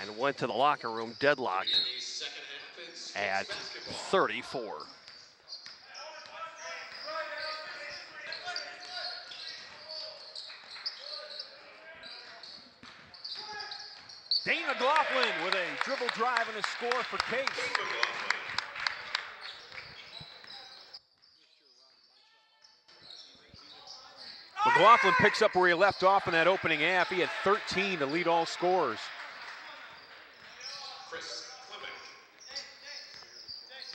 and went to the locker room deadlocked at 34. Dane McLaughlin with a dribble drive and a score for Case. McLaughlin picks up where he left off in that opening half. He had 13 to lead all scorers.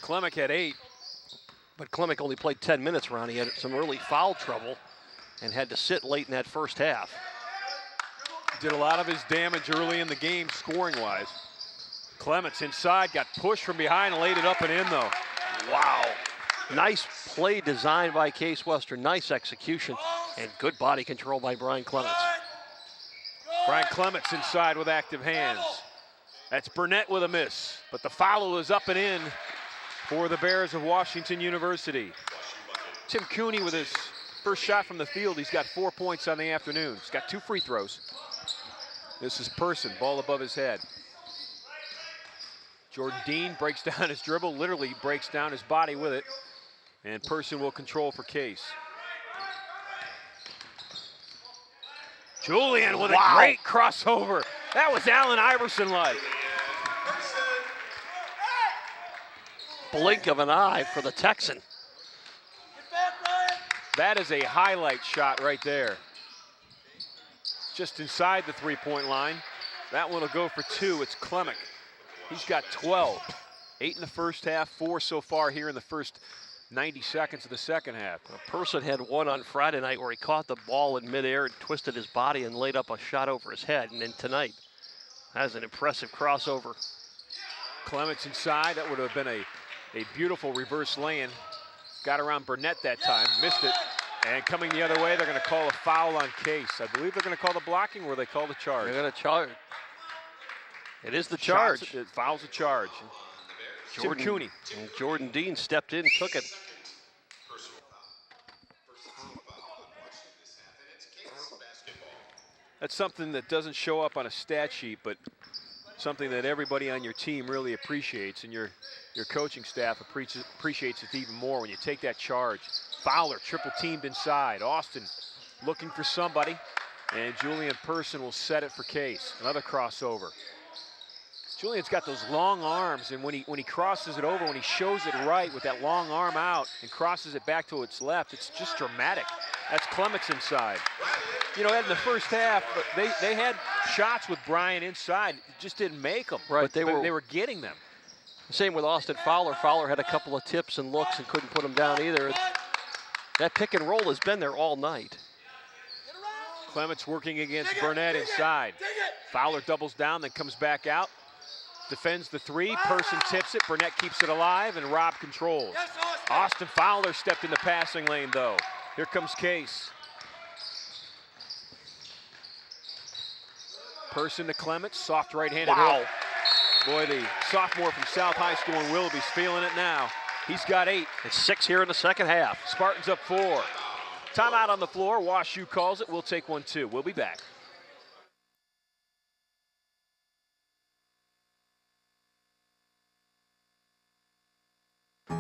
Klemic had 8. But Klemic only played 10 minutes, Ron. He had some early foul trouble and had to sit late in that first half. Did a lot of his damage early in the game, scoring-wise. Clements inside, got pushed from behind and laid it up and in, though. Wow. Nice play designed by Case Western. Nice execution and good body control by Brian Clements. Brian Clements inside with active hands. That's Burnett with a miss, but the foul is up and in for the Bears of Washington University. Tim Cooney with his first shot from the field. He's got 4 points on the afternoon. He's got 2 free throws. This is Person, ball above his head. Jordan Dean breaks down his dribble, literally breaks down his body with it. And Person will control for Case. Julian with a great crossover. That was Allen Iverson-like. Blink of an eye for the Texan. That is a highlight shot right there. Just inside the three-point line. That one will go for 2. It's Klemic. He's got 12. 8 in the first half, 4 so far here in the first 90 seconds of the second half. A Person had 1 on Friday night where he caught the ball in midair and twisted his body and laid up a shot over his head. And then tonight, has an impressive crossover. Clements inside. That would have been a beautiful reverse lay-in. Got around Burnett that time, missed it. And coming the other way, they're going to call a foul on Case. I believe they're going to call the blocking or they call the charge. They're going to charge. It is the charge. It fouls the charge. Tim Cooney. And Jordan Dean stepped in and took it. That's something that doesn't show up on a stat sheet, but something that everybody on your team really appreciates, and your coaching staff appreciates it even more when you take that charge. Fowler triple teamed inside. Austin looking for somebody, and Julian Person will set it for Case. Another crossover. Julian's got those long arms, and when he crosses it over, when he shows it right with that long arm out and crosses it back to its left, it's just dramatic. That's Clements inside. You know, Ed, in the first half, they had shots with Brian inside, just didn't make them. Right, but they were getting them. Same with Austin Fowler. Fowler had a couple of tips and looks and couldn't put them down either. That pick and roll has been there all night. Clements working against Burnett inside. Fowler doubles down, then comes back out. Defends the 3, Person tips it, Burnett keeps it alive, and Rob controls. Austin Fowler stepped in the passing lane, though. Here comes Case. Person to Clements, soft right-handed hook. Boy, the sophomore from South High School in Willoughby's feeling it now. He's got 8. It's 6 here in the second half. Spartans up 4. Timeout on the floor. WashU calls it. We'll take one, too. We'll be back.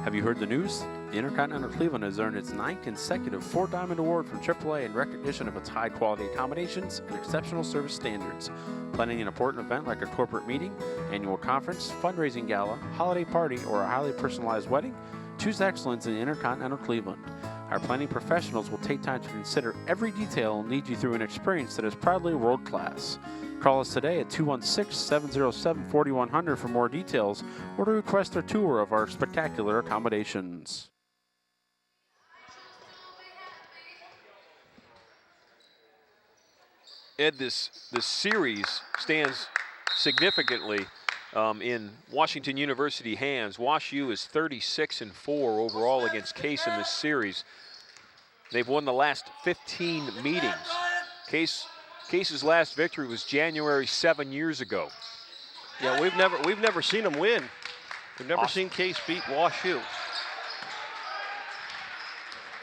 Have you heard the news? The Intercontinental Cleveland has earned its 9th consecutive 4-Diamond Award from AAA in recognition of its high-quality accommodations and exceptional service standards. Planning an important event like a corporate meeting, annual conference, fundraising gala, holiday party, or a highly personalized wedding? Choose excellence in Intercontinental Cleveland. Our planning professionals will take time to consider every detail and lead you through an experience that is proudly world-class. Call us today at 216-707-4100 for more details or to request a tour of our spectacular accommodations. Ed, this series stands significantly in Washington University hands. WashU is 36-4 overall against Case in this series. They've won the last 15 meetings. Case's last victory was January 7 years ago. Yeah, we've never seen them win. We've never seen Case beat WashU.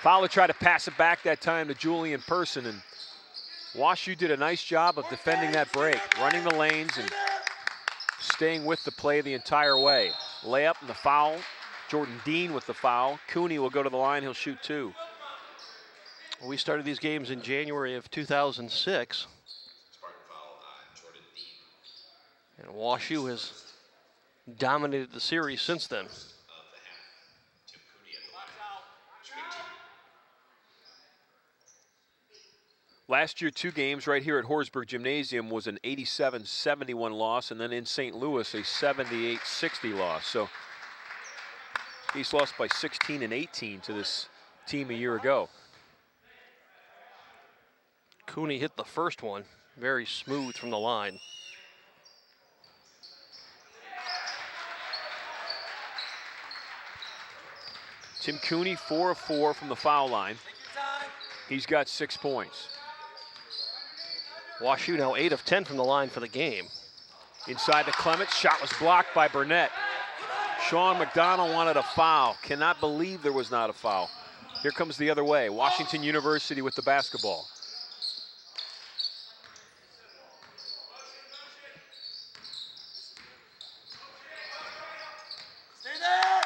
Fowler tried to pass it back that time to Julian Person, and WashU did a nice job of defending that break, running the lanes and staying with the play the entire way. Layup and the foul. Jordan Dean with the foul. Cooney will go to the line. He'll shoot 2. We started these games in January of 2006. And WashU has dominated the series since then. Last year, 2 games right here at Horsburgh Gymnasium was an 87-71 loss, and then in St. Louis, a 78-60 loss. So East lost by 16 and 18 to this team a year ago. Cooney hit the first one, very smooth from the line. Tim Cooney, 4 of 4 from the foul line. He's got 6 points. WashU now 8 of 10 from the line for the game. Inside to Clements, shot was blocked by Burnett. Sean McDonald wanted a foul. Cannot believe there was not a foul. Here comes the other way. Washington University with the basketball.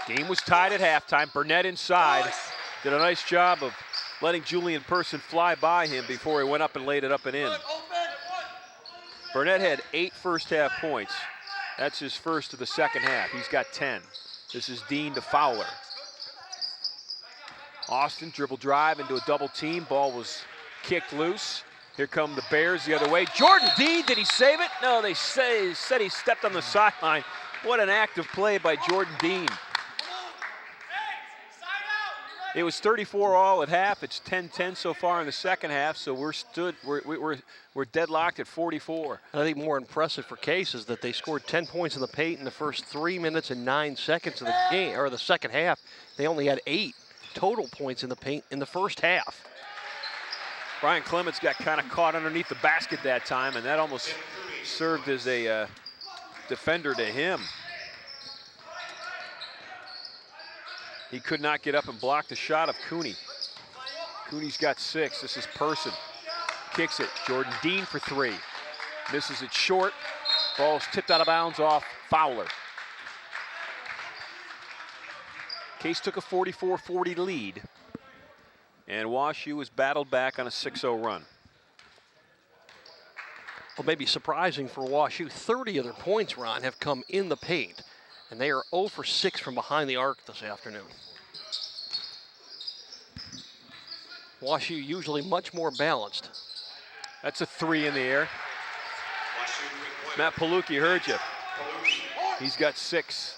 Game was tied at halftime. Burnett inside. Did a nice job of letting Julian Person fly by him before he went up and laid it up and in. Burnett had 8 first-half points. That's his first of the second half. He's got 10. This is Dean to Fowler. Austin dribble drive into a double team. Ball was kicked loose. Here come the Bears the other way. Jordan Dean, did he save it? No, they said he stepped on the sideline. What an active play by Jordan Dean. It was 34 all at half. It's 10-10 so far in the second half, so we're deadlocked at 44. I think more impressive for Case is that they scored 10 points in the paint in the first 3 minutes and 9 seconds of the game, or the second half. They only had 8 total points in the paint in the first half. Brian Clements got kind of caught underneath the basket that time, and that almost served as a defender to him. He could not get up and block the shot of Cooney. Cooney's got 6. This is Person. Kicks it. Jordan Dean for 3. Misses it short. Ball's tipped out of bounds off Fowler. Case took a 44-40 lead. And WashU was battled back on a 6-0 run. Well, maybe surprising for WashU, 30 of their points, Ron, have come in the paint. And they are 0 for 6 from behind the arc this afternoon. WashU usually much more balanced. That's a 3 in the air. Matt Palucki heard you. He's got 6.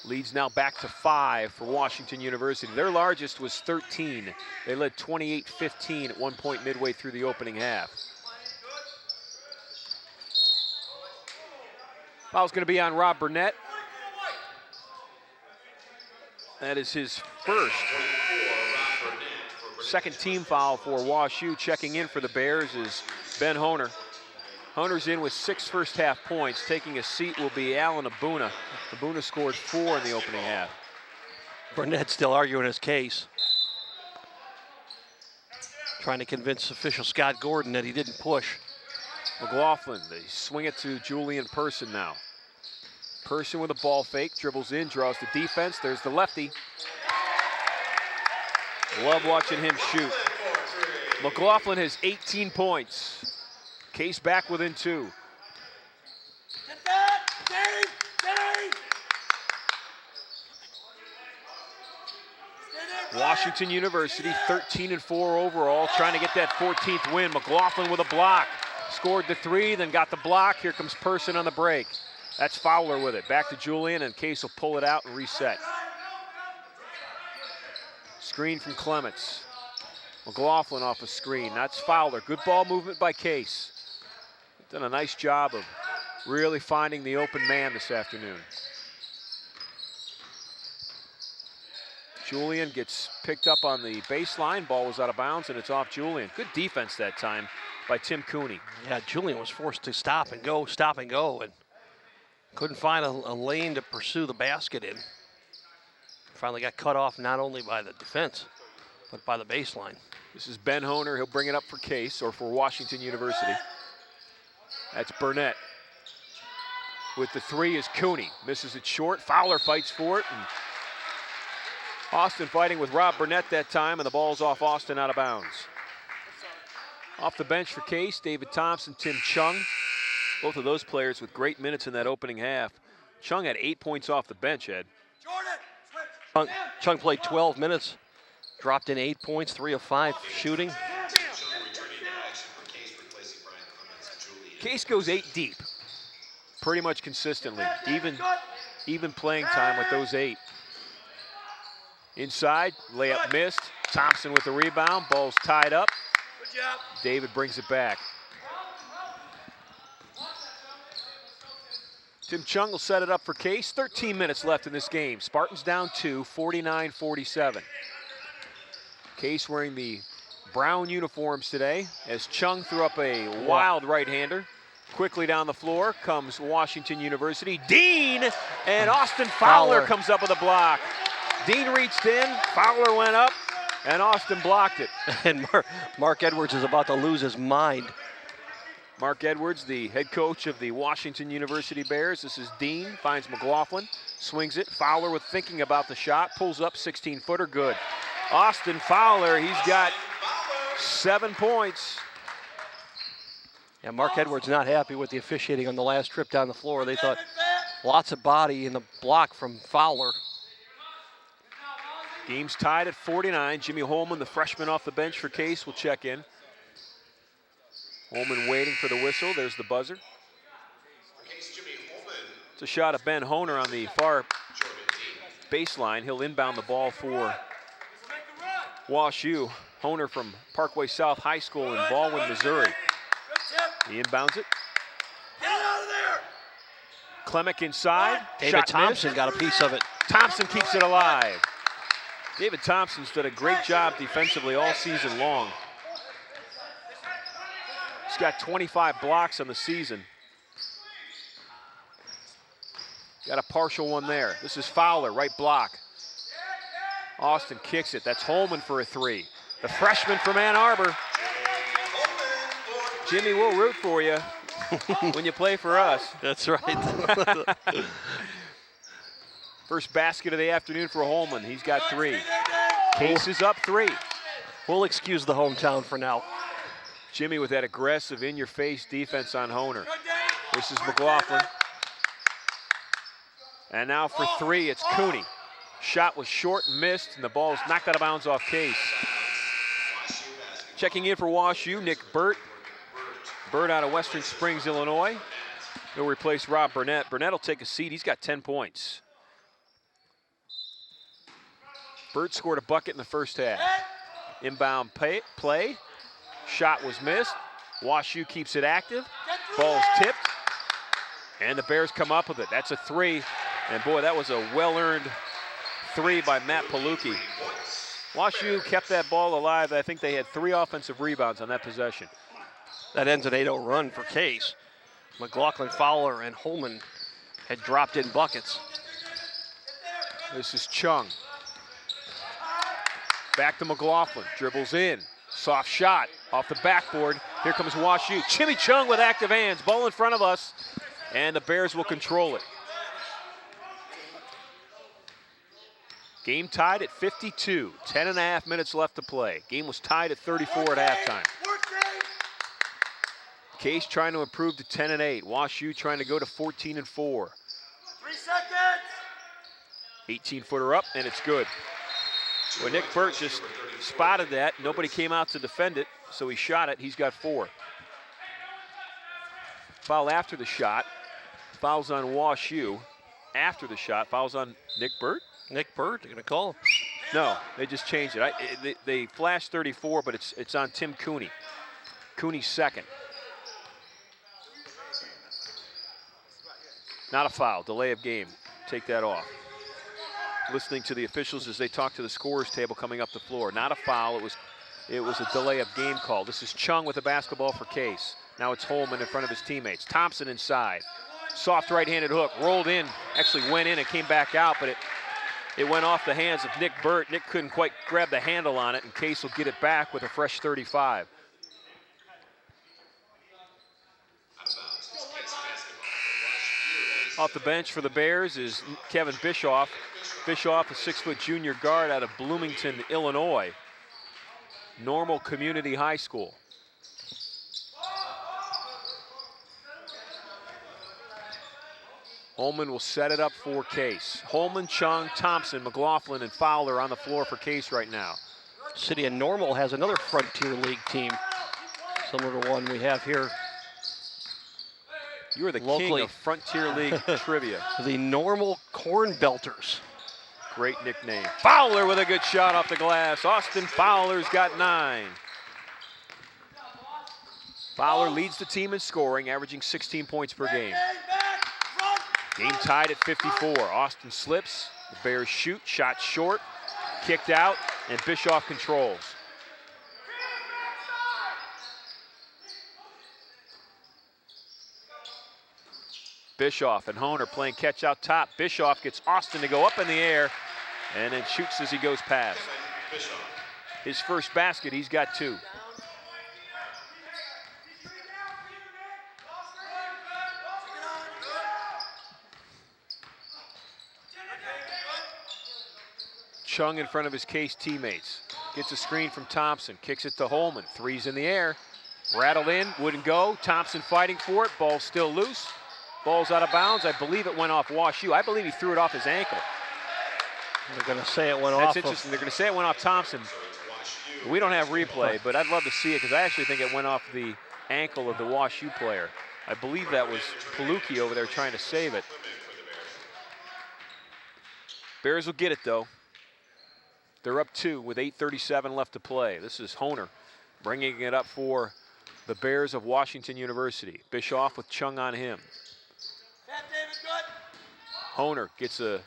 Leads now back to 5 for Washington University. Their largest was 13. They led 28-15 at one point midway through the opening half. Foul's going to be on Rob Burnett. That is his first. Second team foul for WashU. Checking in for the Bears is Ben Honer. Honer's in with 6 first half points. Taking a seat will be Alan Abuna. Abuna scored 4 in the opening half. Burnett's still arguing his case. Trying to convince official Scott Gordon that he didn't push. McLaughlin, they swing it to Julian Person now. Person with a ball fake, dribbles in, draws the defense. There's the lefty. Love watching him shoot. McLaughlin has 18 points. Case back within 2. Washington University, 13-4 overall, trying to get that 14th win. McLaughlin with a block. Scored the 3, then got the block. Here comes Person on the break. That's Fowler with it. Back to Julian, and Case will pull it out and reset. Screen from Clements. McLaughlin off a screen. That's Fowler. Good ball movement by Case. Done a nice job of really finding the open man this afternoon. Julian gets picked up on the baseline. Ball was out of bounds, and it's off Julian. Good defense that time by Tim Cooney. Yeah, Julian was forced to stop and go, and couldn't find a lane to pursue the basket in. Finally got cut off not only by the defense, but by the baseline. This is Ben Honer. He'll bring it up for Case, or for Washington University. That's Burnett. with the three is Cooney. Misses it short. Fowler fights for it. And Austin fighting with Rob Burnett that time, and the ball's off Austin, out of bounds. Off the bench for Case, David Thompson, Tim Chung. Both of those players with great minutes in that opening half. Chung had 8 points off the bench, Ed. Chung played 12 minutes, dropped in 8 points, 3 of 5 shooting. Case goes 8 deep, pretty much consistently. Even playing time with those 8. Inside, layup missed. Thompson with the rebound, ball's tied up. David brings it back. Tim Chung will set it up for Case. 13 minutes left in this game. Spartans down 2, 49-47. Case wearing the brown uniforms today as Chung threw up a wild right-hander. Quickly down the floor comes Washington University. Dean and Austin Fowler comes up with a block. Dean reached in, Fowler went up, and Austin blocked it. And Mark Edwards is about to lose his mind. Mark Edwards, the head coach of the Washington University Bears. This is Dean, finds McLaughlin, swings it. Fowler with thinking about the shot, pulls up, 16-footer, good. Austin Fowler, he's got 7 points. Yeah, Mark Edwards not happy with the officiating on the last trip down the floor. They thought lots of body in the block from Fowler. Game's tied at 49. Jimmy Holman, the freshman off the bench for Case, will check in. Holman waiting for the whistle. There's the buzzer. It's a shot of Ben Honer on the far baseline. He'll inbound the ball for WashU. Honer from Parkway South High School in Baldwin, Missouri. He inbounds it. Klemek inside. David Thompson got a piece of it. Thompson keeps it alive. David Thompson's done a great job defensively all season long. He's got 25 blocks on the season. Got a partial one there. This is Fowler, right block. Austin kicks it. That's Holman for a 3. The freshman from Ann Arbor. Jimmy, we'll root for you when you play for us. That's right. First basket of the afternoon for Holman. He's got 3. Case is up 3. We'll excuse the hometown for now. Jimmy with that aggressive in-your-face defense on Honer. This is McLaughlin. And now for 3, it's Cooney. Shot was short and missed, and the ball is knocked out of bounds off Case. Checking in for WashU, Nick Burt. Burt out of Western Springs, Illinois. He'll replace Rob Burnett. Burnett will take a seat. He's got 10 points. Burt scored a bucket in the first half. Inbound play. Shot was missed. WashU keeps it active. Ball's tipped. And the Bears come up with it. That's a 3. And boy, that was a well-earned 3 by Matt Palucki. WashU kept that ball alive. I think they had 3 offensive rebounds on that possession. That ends an 8-0 run for Case. McLaughlin, Fowler, and Holman had dropped in buckets. This is Chung. Back to McLaughlin. Dribbles in. Soft shot off the backboard. Here comes WashU. Jimmy Chung with active hands. Ball in front of us. And the Bears will control it. Game tied at 52. 10.5 minutes left to play. Game was tied at 34 at halftime. Case trying to improve to 10-8. WashU trying to go to 14-4. 3 seconds. 18-footer up, and it's good. Well, Nick Burt just spotted that. Nobody came out to defend it, so he shot it. He's got 4. Foul after the shot. Fouls on WashU. After the shot, fouls on Nick Burt. Nick Burt, they're going to call him. No, they just changed it. They flashed 34, but it's on Tim Cooney. Cooney's second. Not a foul, delay of game. Take that off. Listening to the officials as they talk to the scorers table coming up the floor. Not a foul, it was a delay of game call. This is Chung with the basketball for Case. Now it's Holman in front of his teammates. Thompson inside. Soft right-handed hook, rolled in, actually went in and came back out, but it went off the hands of Nick Burt. Nick couldn't quite grab the handle on it, and Case will get it back with a fresh 35. Off the bench for the Bears is Kevin Bischoff. Bischoff, a 6-foot junior guard out of Bloomington, Illinois. Normal Community High School. Holman will set it up for Case. Holman, Chung, Thompson, McLaughlin, and Fowler on the floor for Case right now. City of Normal has another Frontier League team, similar to one we have here. You are the locally. king of Frontier League trivia. The Normal Corn Belters. Great nickname. Fowler with a good shot off the glass. Austin Fowler's got 9. Fowler leads the team in scoring, averaging 16 points per game. Game tied at 54. Austin slips. The Bears shoot. Shot short. Kicked out. And Bischoff controls. Bischoff and Honer playing catch out top. Bischoff gets Austin to go up in the air and then shoots as he goes past. His first basket, he's got 2. Chung in front of his Case teammates. Gets a screen from Thompson, kicks it to Holman. 3's in the air. Rattled in, wouldn't go. Thompson fighting for it, ball's still loose. Ball's out of bounds. I believe it went off WashU. I believe he threw it off his ankle. They're going to say it went off. That's interesting. They're going to say it went off Thompson. We don't have replay, but I'd love to see it because I actually think it went off the ankle of the WashU player. I believe that was Palucki over there trying to save it. Bears will get it, though. They're up 2 with 8:37 left to play. This is Honer bringing it up for the Bears of Washington University. Bischoff with Chung on him. Honer gets a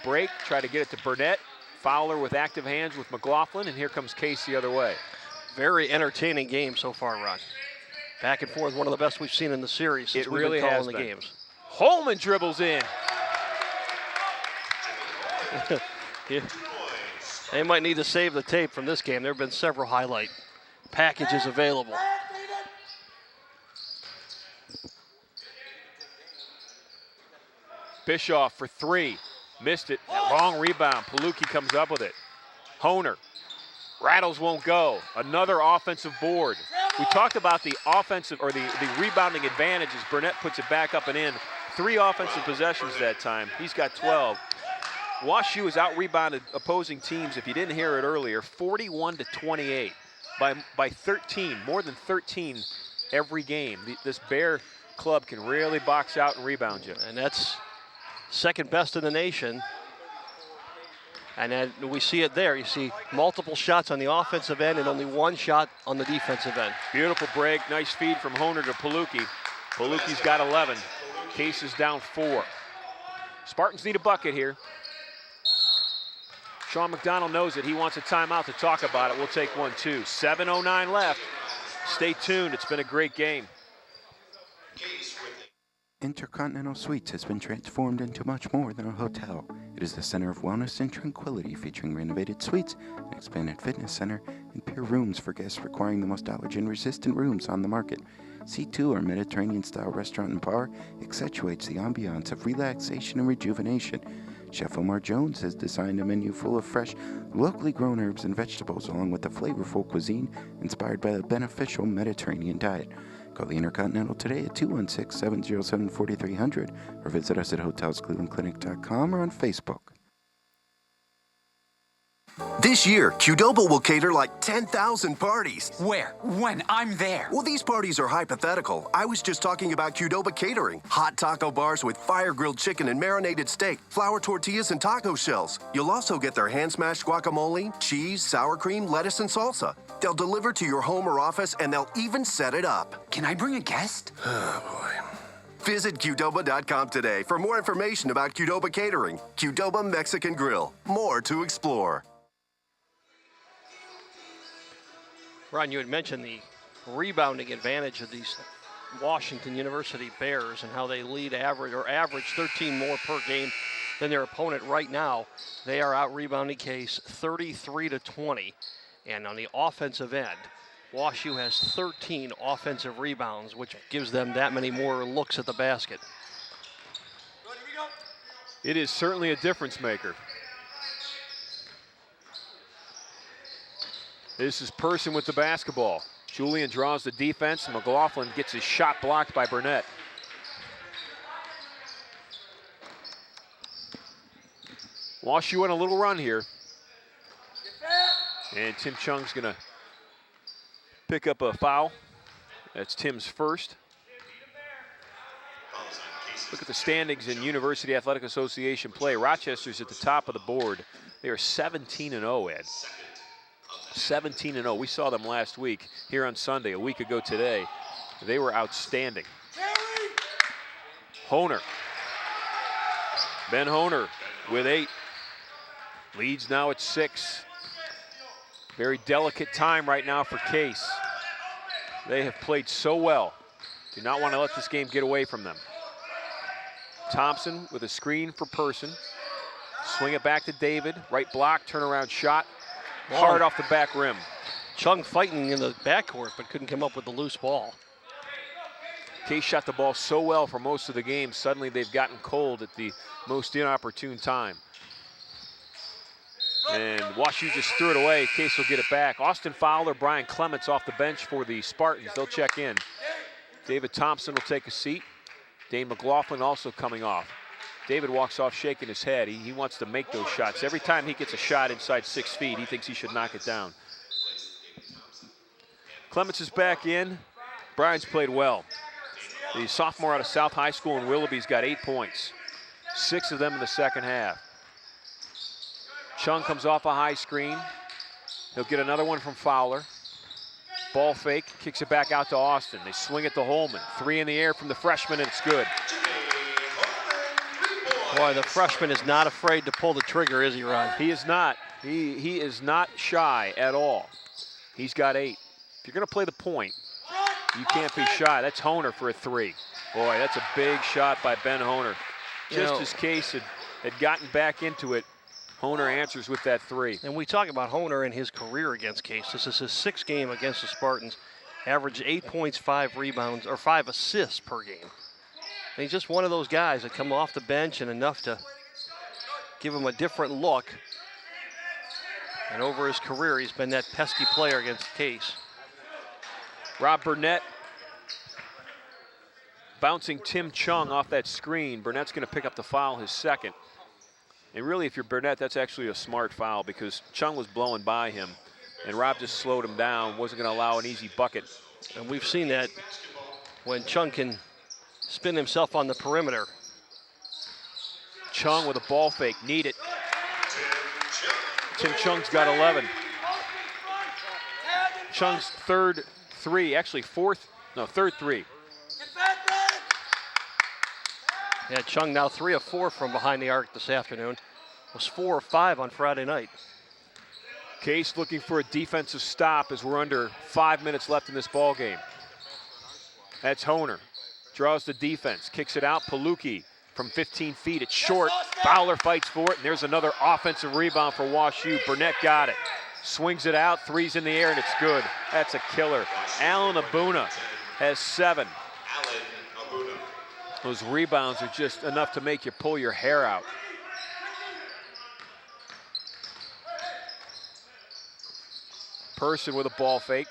break, try to get it to Burnett. Fowler with active hands with McLaughlin, and here comes Case the other way. Very entertaining game so far, Ron. Back and forth, one of the best we've seen in the series since It we've really been has calling the been. games. Holman dribbles in. Yeah. They might need to save the tape from this game. There have been several highlight packages available. Bischoff for 3. Missed it. That long rebound. Palucki comes up with it. Honer. Rattles won't go. Another offensive board. We talked about the offensive or the rebounding advantages. Burnett puts it back up and in. 3 offensive possessions that time. He's got 12. WashU has out-rebounded opposing teams, if you didn't hear it earlier, 41-28 by 13, more than 13 every game. This Bear club can really box out and rebound you. And that's second best in the nation. And then we see it there. You see multiple shots on the offensive end and only 1 shot on the defensive end. Beautiful break. Nice feed from Honer to Palucki. Palucki's got 11. Case is down 4. Spartans need a bucket here. Sean McDonald knows it. He wants a timeout to talk about it. We'll take one, too. 7:09 left. Stay tuned. It's been a great game. Intercontinental Suites has been transformed into much more than a hotel. It is the center of wellness and tranquility, featuring renovated suites, an expanded fitness center, and pure rooms for guests requiring the most allergen-resistant rooms on the market. C2, our Mediterranean-style restaurant and bar, accentuates the ambiance of relaxation and rejuvenation. Chef Omar Jones has designed a menu full of fresh, locally grown herbs and vegetables, along with a flavorful cuisine inspired by the beneficial Mediterranean diet. Call the Intercontinental today at 216-707-4300 or visit us at hotelsclevelandclinic.com or on Facebook. This year, Qdoba will cater like 10,000 parties. Where? When? I'm there. Well, these parties are hypothetical. I was just talking about Qdoba catering. Hot taco bars with fire-grilled chicken and marinated steak, flour tortillas and taco shells. You'll also get their hand-smashed guacamole, cheese, sour cream, lettuce, and salsa. They'll deliver to your home or office, and they'll even set it up. Can I bring a guest? Oh, boy. Visit Qdoba.com today for more information about Qdoba catering. Qdoba Mexican Grill. More to explore. Ron, you had mentioned the rebounding advantage of these Washington University Bears and how they average 13 more per game than their opponent right now. They are out rebounding Case 33-20. And on the offensive end, WashU has 13 offensive rebounds, which gives them that many more looks at the basket. It is certainly a difference maker. This is Person with the basketball. Julian draws the defense. McLaughlin gets his shot blocked by Burnett. WashU on a little run here. And Tim Chung's gonna pick up a foul. That's Tim's first. Look at the standings in University Athletic Association play. Rochester's at the top of the board. They are 17-0, Ed. 17-0. We saw them last week here on Sunday, a week ago today. They were outstanding. Honer. Ben Honer with 8. Leads now at 6. Very delicate time right now for Case. They have played so well. Do not want to let this game get away from them. Thompson with a screen for Person. Swing it back to David. Right block, turnaround shot. Hard off the back rim. Chung fighting in the backcourt, but couldn't come up with the loose ball. Case shot the ball so well for most of the game. Suddenly they've gotten cold at the most inopportune time. And WashU just threw it away. Case will get it back. Austin Fowler, Brian Clements off the bench for the Spartans. They'll check in. David Thompson will take a seat. Dane McLaughlin also coming off. David walks off shaking his head. He wants to make those shots. Every time he gets a shot inside 6 feet, he thinks he should knock it down. Clements is back in. Brian's played well. The sophomore out of South High School in Willoughby's got 8 points. 6 of them in the second half. Chung comes off a high screen. He'll get another one from Fowler. Ball fake, kicks it back out to Austin. They swing it to Holman. 3 in the air from the freshman, and it's good. Boy, the freshman is not afraid to pull the trigger, is he, Ron? He is not. He is not shy at all. He's got 8. If you're going to play the point, you can't be shy. That's Honer for a 3. Boy, that's a big shot by Ben Honer. Just as Case had gotten back into it, Honer answers with that 3. And we talk about Honer in his career against Case. This is his 6th game against the Spartans. Averaged 8 points, 5 rebounds, or 5 assists per game. And he's just one of those guys that come off the bench and enough to give him a different look. And over his career, he's been that pesky player against Case. Rob Burnett bouncing Tim Chung off that screen. Burnett's going to pick up the foul, his second. And really, if you're Burnett, that's actually a smart foul because Chung was blowing by him, and Rob just slowed him down, wasn't going to allow an easy bucket. And we've seen that when Chung can spin himself on the perimeter. Chung with a ball fake, need it. Tim Chung's got 11. Chung's third 3, actually third 3. Yeah, Chung now 3 of 4 from behind the arc this afternoon. Was 4 of 5 on Friday night. Case looking for a defensive stop as we're under 5 minutes left in this ball game. That's Honer. Draws the defense, kicks it out. Palucki from 15 feet. It's short. Fowler fights for it, and there's another offensive rebound for WashU. Burnett got it. Swings it out, 3's in the air, and it's good. That's a killer. Allen Abuna has 7. Those rebounds are just enough to make you pull your hair out. Person with a ball fake.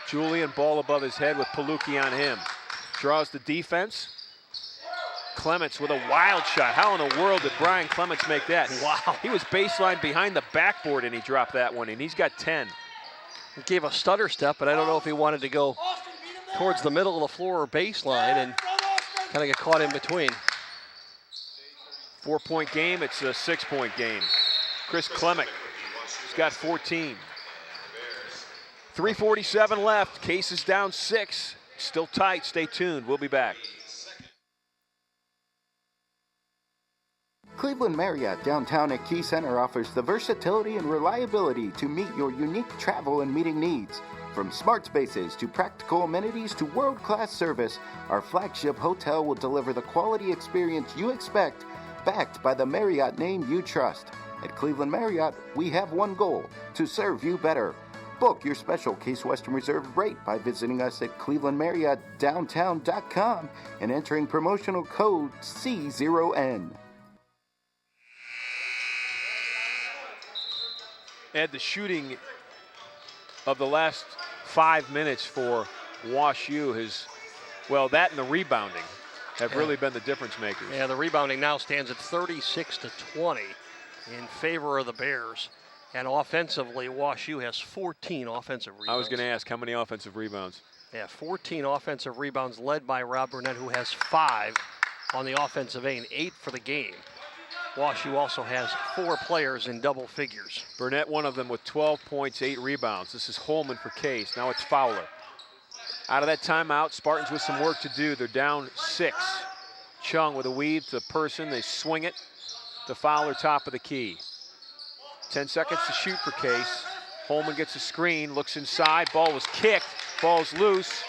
Julian, ball above his head with Palucki on him. Draws the defense. Clements with a wild shot. How in the world did Brian Clements make that? Wow. He was baseline behind the backboard and he dropped that one, and he's got 10. He gave a stutter step, but I don't know if he wanted to go towards the middle of the floor or baseline and kind of get caught in between. 4-point game, it's a 6-point game. Chris Clemick has got 14. 3:47 left, Case is down 6. Still tight, stay tuned, we'll be back. Cleveland Marriott Downtown at Key Center offers the versatility and reliability to meet your unique travel and meeting needs. From smart spaces to practical amenities to world-class service, our flagship hotel will deliver the quality experience you expect, backed by the Marriott name you trust. At Cleveland Marriott, we have one goal: to serve you better. Book your special Case Western Reserve rate by visiting us at clevelandmarriottdowntown.com and entering promotional code C0N. Ed, the shooting of the last 5 minutes for Wash U has, well, that and the rebounding have really been the difference makers. Yeah, the rebounding now stands at 36-20 in favor of the Bears. And offensively, Wash U has 14 offensive rebounds. I was going to ask, how many offensive rebounds? Yeah, 14 offensive rebounds led by Rob Burnett, who has 5 on the offensive end, 8 for the game. Wash U also has 4 players in double figures. Burnett, one of them, with 12 points, 8 rebounds. This is Holman for Case. Now it's Fowler. Out of that timeout, Spartans with some work to do. They're down 6. Chung with a weave to Person. They swing it to Fowler, top of the key. 10 seconds to shoot for Case. Holman gets a screen, looks inside. Ball was kicked. Ball's loose.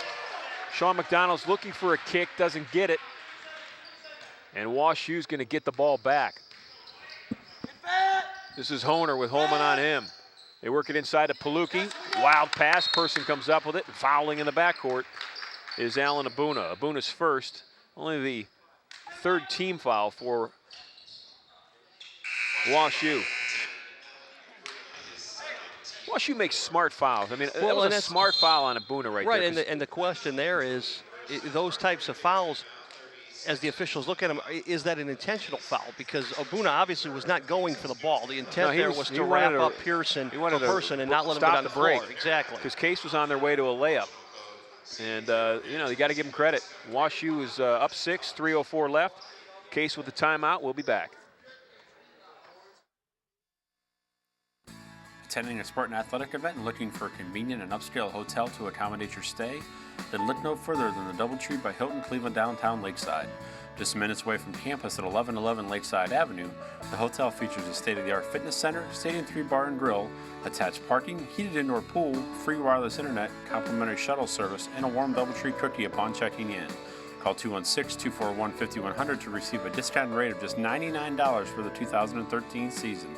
Sean McDonald's looking for a kick, doesn't get it. And Wash U's going to get the ball back. This is Honer with Holman on him. They work it inside to Palucki. Wild pass. Person comes up with it. And fouling in the backcourt is Alan Abuna. Abuna's first. Only the 3rd team foul for Wash U. Wash U makes smart fouls. I mean, that was a smart foul on Abuna right there. Right, and the question there is, those types of fouls, as the officials look at them, is that an intentional foul? Because Abuna obviously was not going for the ball. The intent there was to wrap up Person and not let him get on the break. Floor. Exactly. Because Case was on their way to a layup. And, you know, you got to give him credit. Wash U is up 6, 3:04 left. Case with the timeout. We'll be back. Attending a Spartan athletic event and looking for a convenient and upscale hotel to accommodate your stay? Then look no further than the DoubleTree by Hilton Cleveland downtown Lakeside. Just minutes away from campus at 1111 Lakeside Avenue, the hotel features a state-of-the-art fitness center, Stadium 3 bar and grill, attached parking, heated indoor pool, free wireless internet, complimentary shuttle service, and a warm DoubleTree cookie upon checking in. Call 216-241-5100 to receive a discounted rate of just $99 for the 2013 season.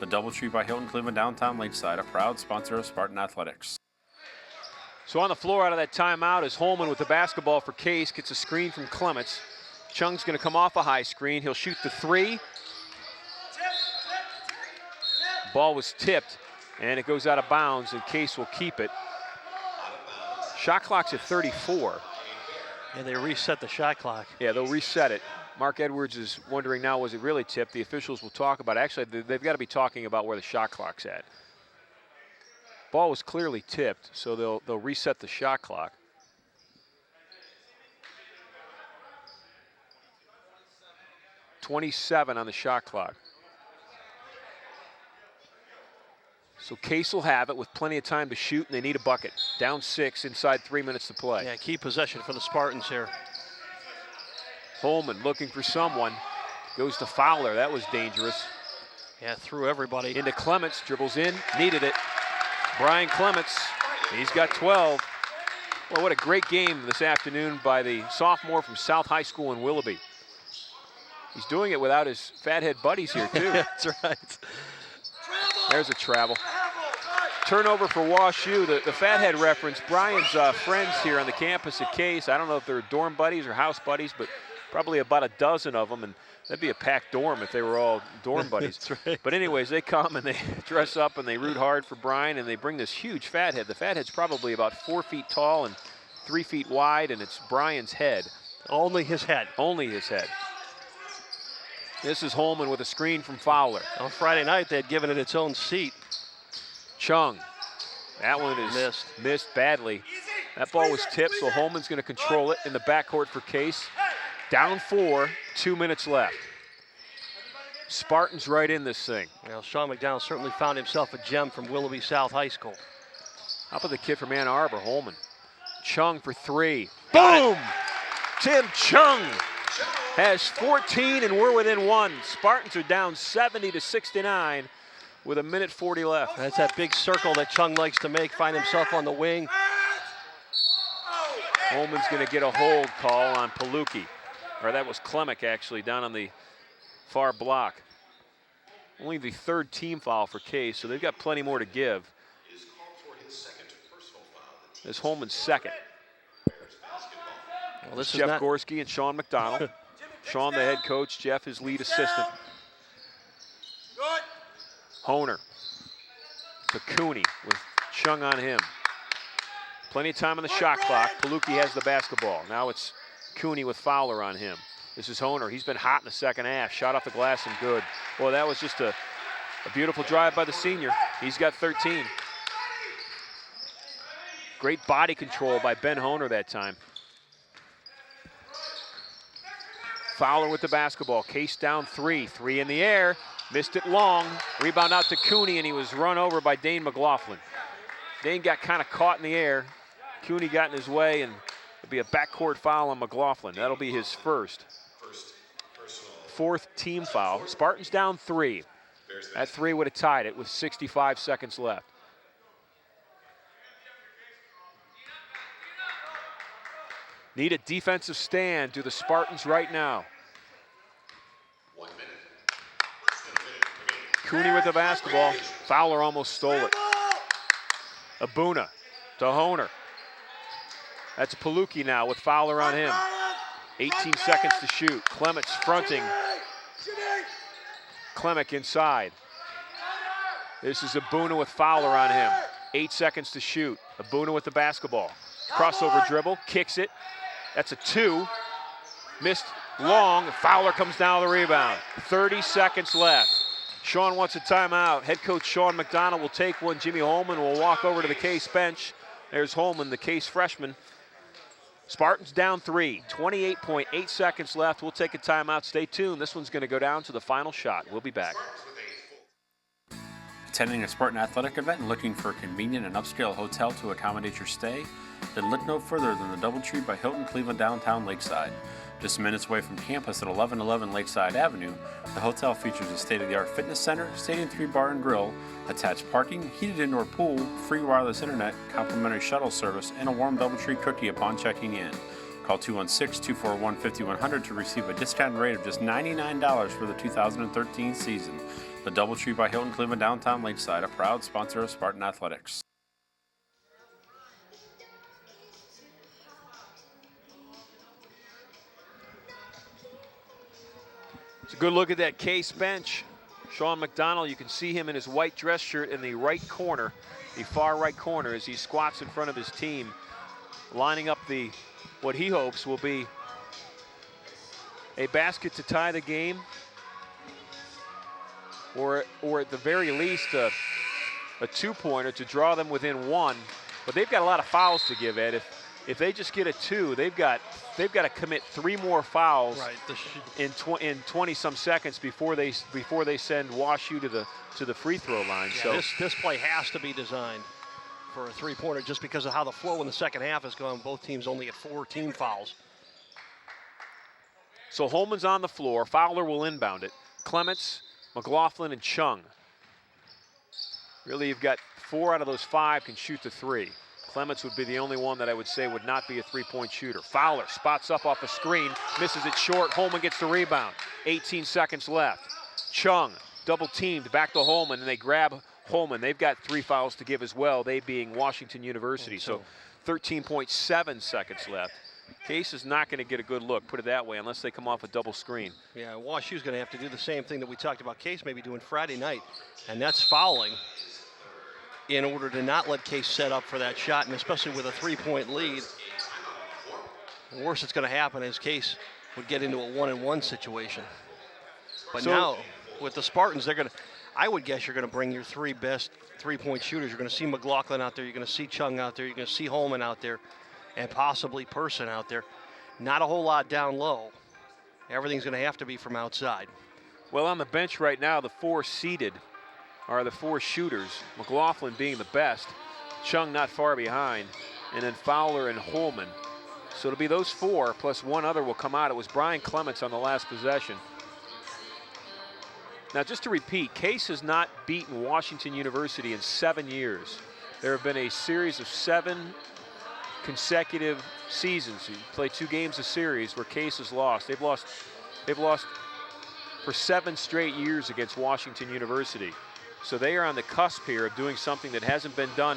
The DoubleTree by Hilton Cleveland downtown Lakeside, a proud sponsor of Spartan Athletics. So on the floor out of that timeout is Holman with the basketball for Case, gets a screen from Clements. Chung's going to come off a high screen. He'll shoot the 3. Ball was tipped, and it goes out of bounds, and Case will keep it. Shot clock's at 34. And they reset the shot clock. Yeah, they'll reset it. Mark Edwards is wondering now, was it really tipped? The officials will talk about it. Actually, they've got to be talking about where the shot clock's at. Ball was clearly tipped, so they'll reset the shot clock. .27 on the shot clock. So Case will have it with plenty of time to shoot, and they need a bucket. Down 6, inside 3 minutes to play. Yeah, key possession for the Spartans here. Holman looking for someone. Goes to Fowler. That was dangerous. Yeah, through everybody. Into Clements. Dribbles in. Needed it. Brian Clements. He's got 12. Well, what a great game this afternoon by the sophomore from South High School in Willoughby. He's doing it without his fathead buddies here, too. That's right. There's a travel. Turnover for Wash U. The fathead reference, Brian's friends here on the campus at Case. I don't know if they're dorm buddies or house buddies, but probably about a dozen of them, and that'd be a packed dorm if they were all dorm buddies. That's right. But anyways, they come and they dress up and they root hard for Brian, and they bring this huge fathead. The fathead's probably about 4 feet tall and 3 feet wide, and it's Brian's head. Only his head. Only his head. This is Holman with a screen from Fowler. On Friday night, they had given it its own seat. Chung. That one is missed badly. That ball was tipped, so Holman's going to control it in the backcourt for Case. Down 4, 2 minutes left. Spartans right in this thing. Well, Sean McDonald certainly found himself a gem from Willoughby South High School. How about the kid from Ann Arbor, Holman? Chung for 3. Boom! Tim Chung has 14, and we're within 1. Spartans are down 70-69 with 1:40 left. That's that big circle that Chung likes to make, find himself on the wing. Holman's going to get a hold call on Palucki. Or that was Klemek, actually, down on the far block. Only the 3rd team foul for Case, so they've got plenty more to give. This is Holman's second. Well, this is Jeff not Gorski and Sean McDonald. Sean, the head coach, Jeff, his lead assistant. Honer to Cooney with Chung on him. Plenty of time on the shot clock. Palucki has the basketball. Now it's Cooney with Fowler on him. This is Honer. He's been hot in the second half. Shot off the glass and good. Well, that was just a beautiful drive by the senior. He's got 13. Great body control by Ben Honer that time. Fowler with the basketball. Case down 3. 3 in the air. Missed it long. Rebound out to Cooney, and he was run over by Dane McLaughlin. Dane got kind of caught in the air. Cooney got in his way, and it'll be a backcourt foul on McLaughlin. That'll be his first. Fourth team foul. Spartans down 3. That 3 would have tied it with 65 seconds left. Need a defensive stand. Do the Spartans right now. Cooney with the basketball. Fowler almost stole it. Abuna to Honer. That's Palucki now with Fowler on him. 18 seconds to shoot. Clements fronting. Clemick inside. This is Abuna with Fowler on him. 8 seconds to shoot. Abuna with the basketball. Crossover dribble, kicks it. That's a 2. Missed long. Fowler comes down with the rebound. 30 seconds left. Sean wants a timeout. Head coach Sean McDonald will take one. Jimmy Holman will walk over to the Case bench. There's Holman, the Case freshman. Spartans down 3. 28.8 seconds left. We'll take a timeout. Stay tuned. This one's going to go down to the final shot. We'll be back. Attending a Spartan athletic event and looking for a convenient and upscale hotel to accommodate your stay? Then look no further than the Doubletree by Hilton Cleveland downtown Lakeside. Just minutes away from campus at 1111 Lakeside Avenue, the hotel features a state-of-the-art fitness center, Stadium 3 bar and grill, attached parking, heated indoor pool, free wireless internet, complimentary shuttle service, and a warm Doubletree cookie upon checking in. Call 216-241-5100 to receive a discounted rate of just $99 for the 2013 season. The Doubletree by Hilton Cleveland downtown Lakeside, a proud sponsor of Spartan Athletics. It's a good look at that Case bench. Sean McDonald, you can see him in his white dress shirt in the right corner, the far right corner, as he squats in front of his team, lining up what he hopes will be a basket to tie the game, or at the very least a 2-pointer to draw them within 1. But they've got a lot of fouls to give, Ed. If they just get a 2, they've got to commit 3 more fouls in 20-some seconds before they send WashU to the free throw line. Yeah, so this play has to be designed for a 3-pointer just because of how the flow in the second half has gone. Both teams only at 4 team fouls. So Holman's on the floor. Fowler will inbound it. Clements, McLaughlin, and Chung. Really, you've got 4 out of those 5 can shoot the 3. Clements would be the only one that I would say would not be a 3-point shooter. Fowler spots up off a screen, misses it short. Holman gets the rebound. 18 seconds left. Chung double teamed back to Holman, and they grab Holman. They've got 3 fouls to give as well, they being Washington University. So 13.7 seconds left. Case is not going to get a good look, put it that way, unless they come off a double screen. Yeah, WashU's going to have to do the same thing that we talked about Case maybe doing Friday night, and that's fouling in order to not let Case set up for that shot, and especially with a 3-point lead. The worst that's going to happen is Case would get into a 1-and-1 situation. But now, with the Spartans, I would guess you're going to bring your 3 best 3-point shooters. You're going to see McLaughlin out there, you're going to see Chung out there, you're going to see Holman out there, and possibly Person out there. Not a whole lot down low. Everything's going to have to be from outside. Well, on the bench right now, the 4 seeded are the 4 shooters, McLaughlin being the best, Chung not far behind, and then Fowler and Holman. So it'll be those 4, plus 1 other will come out. It was Brian Clements on the last possession. Now, just to repeat, Case has not beaten Washington University in 7 years. There have been a series of 7 consecutive seasons. You play 2 games a series where Case has lost. They've lost for 7 straight years against Washington University. So they are on the cusp here of doing something that hasn't been done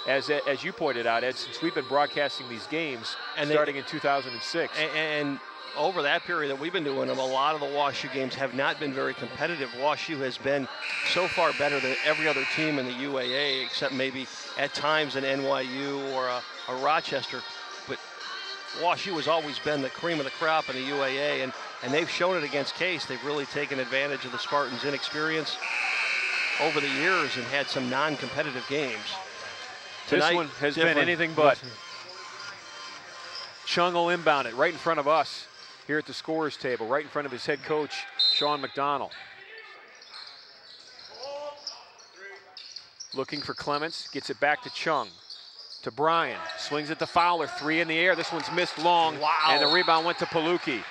as you pointed out, Ed, since we've been broadcasting these games starting in 2006. And over that period that we've been doing them, a lot of the WashU games have not been very competitive. WashU has been so far better than every other team in the UAA, except maybe at times an NYU or a Rochester. But WashU has always been the cream of the crop in the UAA, and they've shown it against Case. They've really taken advantage of the Spartans' inexperience over the years and had some non-competitive games. Tonight, this one has been anything but. Chung will inbound it right in front of us here at the scorer's table, right in front of his head coach, Sean McDonald. Looking for Clements, gets it back to Chung. To Bryan, swings it to Fowler, 3 in the air. This one's missed long, and the rebound went to Palucki.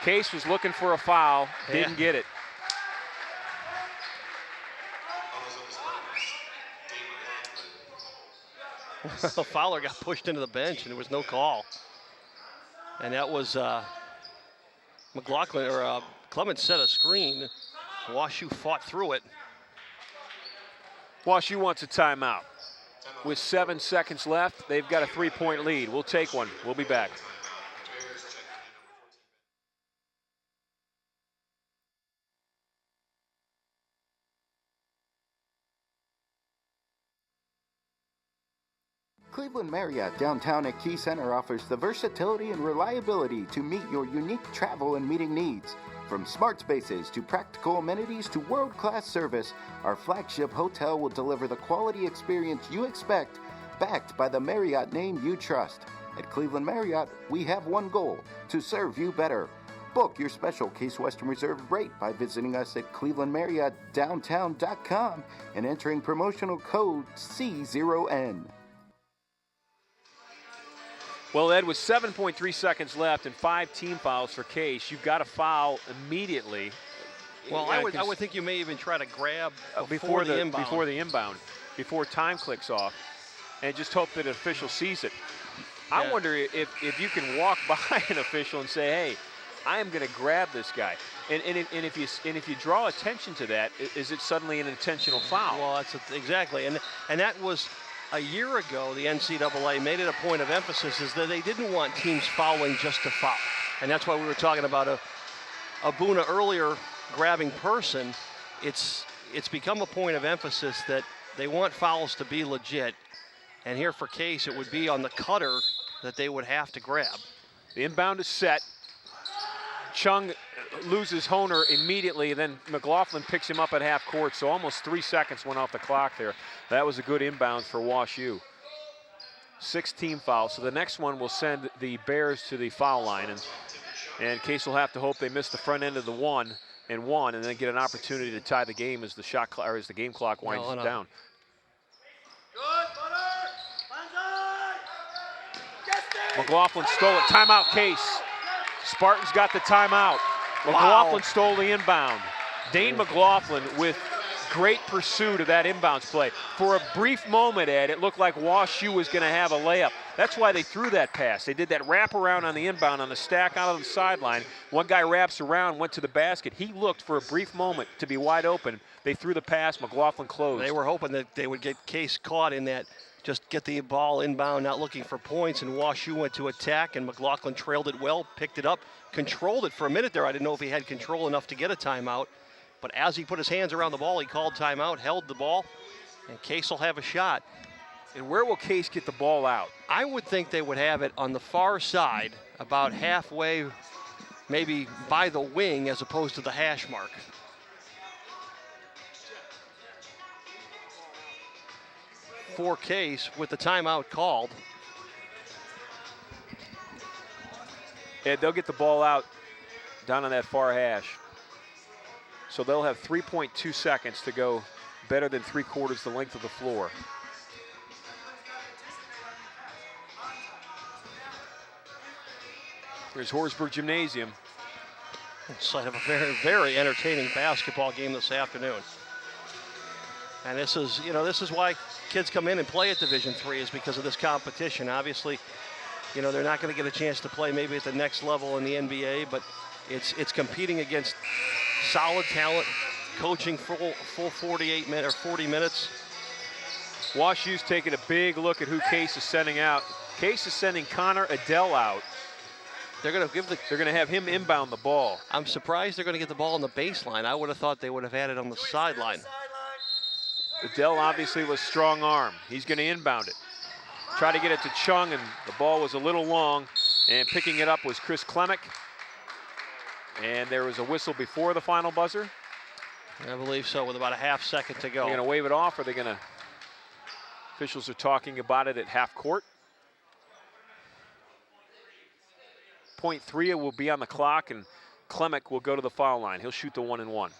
Case was looking for a foul, didn't get it. Fowler got pushed into the bench, and there was no call. And that was McLaughlin, or Clements set a screen. WashU fought through it. WashU wants a timeout. With 7 seconds left, they've got a 3-point lead. We'll take one. We'll be back. Cleveland Marriott downtown at Key Center offers the versatility and reliability to meet your unique travel and meeting needs. From smart spaces to practical amenities to world-class service, our flagship hotel will deliver the quality experience you expect, backed by the Marriott name you trust. At Cleveland Marriott, we have one goal: to serve you better. Book your special Case Western Reserve rate by visiting us at clevelandmarriottdowntown.com and entering promotional code C0N. Well, Ed, with 7.3 seconds left and 5 team fouls for Case, you've got to foul immediately. Well, I would think you may even try to grab before the inbound. Before time clicks off, and just hope that an official sees it. Yeah. I wonder if you can walk by an official and say, hey, I am going to grab this guy. And if you draw attention to that, is it suddenly an intentional foul? Well, exactly. And that was a year ago, the NCAA made it a point of emphasis is that they didn't want teams fouling just to foul. And that's why we were talking about a Boona earlier grabbing person. It's become a point of emphasis that they want fouls to be legit. And here for Case, it would be on the cutter that they would have to grab. The inbound is set. Chung loses Honer immediately, then McLaughlin picks him up at half court, so almost 3 seconds went off the clock there. That was a good inbound for WashU. 6 team fouls, so the next one will send the Bears to the foul line, and Case will have to hope they miss the front end of the 1 and then get an opportunity to tie the game as the as the game clock winds down. McLaughlin stole it. Timeout, Case. Spartans got the timeout. McLaughlin stole the inbound. Dane McLaughlin with great pursuit of that inbounds play. For a brief moment, Ed, it looked like WashU was going to have a layup. That's why they threw that pass. They did that wraparound on the inbound on the stack out of the sideline. One guy wraps around, went to the basket. He looked for a brief moment to be wide open. They threw the pass. McLaughlin closed. They were hoping that they would get Case caught in that, just get the ball inbound, not looking for points, and WashU went to attack, and McLaughlin trailed it well, picked it up, controlled it for a minute there. I didn't know if he had control enough to get a timeout, but as he put his hands around the ball, he called timeout, held the ball, and Case will have a shot. And where will Case get the ball out? I would think they would have it on the far side, about halfway, maybe by the wing as opposed to the hash mark. For Case with the timeout called. Ed, they'll get the ball out down on that far hash. So they'll have 3.2 seconds to go, better than 3/4 the length of the floor. Here's Horsburgh Gymnasium. Site of a very, very entertaining basketball game this afternoon. And this is why kids come in and play at Division III, is because of this competition. Obviously, they're not going to get a chance to play maybe at the next level in the NBA, but it's competing against solid talent, coaching full 48 minutes or 40 minutes. WashU's taking a big look at who Case is sending out. Case is sending Connor Adell out. They're going to give the. They're going to have him inbound the ball. I'm surprised they're going to get the ball on the baseline. I would have thought they would have had it on the sideline. Adell obviously was strong arm. He's going to inbound it. Try to get it to Chung, and the ball was a little long. And picking it up was Chris Klemick. And there was a whistle before the final buzzer. I believe so, with about a half second to go. They're going to wave it off, or they're going to. Officials are talking about it at half court. .3 will be on the clock, and Klemick will go to the foul line. He'll shoot the 1-and-1.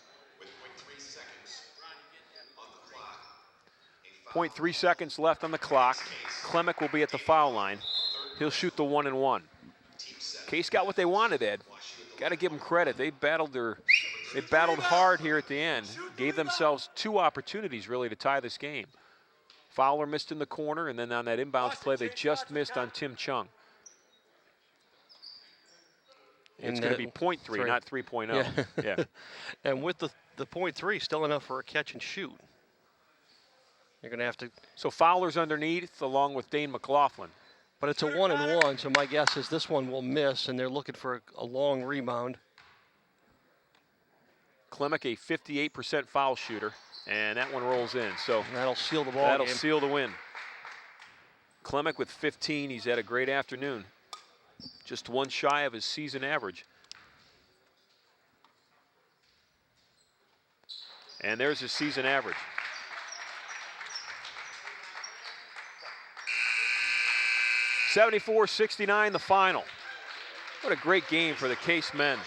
0.3 seconds left on the clock. Klemick will be at the foul line. He'll shoot the 1-and-1. Case got what they wanted, Ed. Got to give them credit. They battled hard here at the end. Gave themselves 2 opportunities really to tie this game. Fowler missed in the corner, and then on that inbounds play, they just missed on Tim Chung. It's going to be .3, not 3.0. Yeah. And with the .3, still enough for a catch and shoot. You're going to have to. So Fowler's underneath, along with Dane McLaughlin. But it's a 1-and-1, so my guess is this one will miss, and they're looking for a long rebound. Klemick, a 58% foul shooter, and that one rolls in. So and that'll seal the ball. That'll game. seal the win. Klemick with 15. He's had a great afternoon. Just 1 shy of his season average. And there's his season average. .74-69 the final. What a great game for the Case men.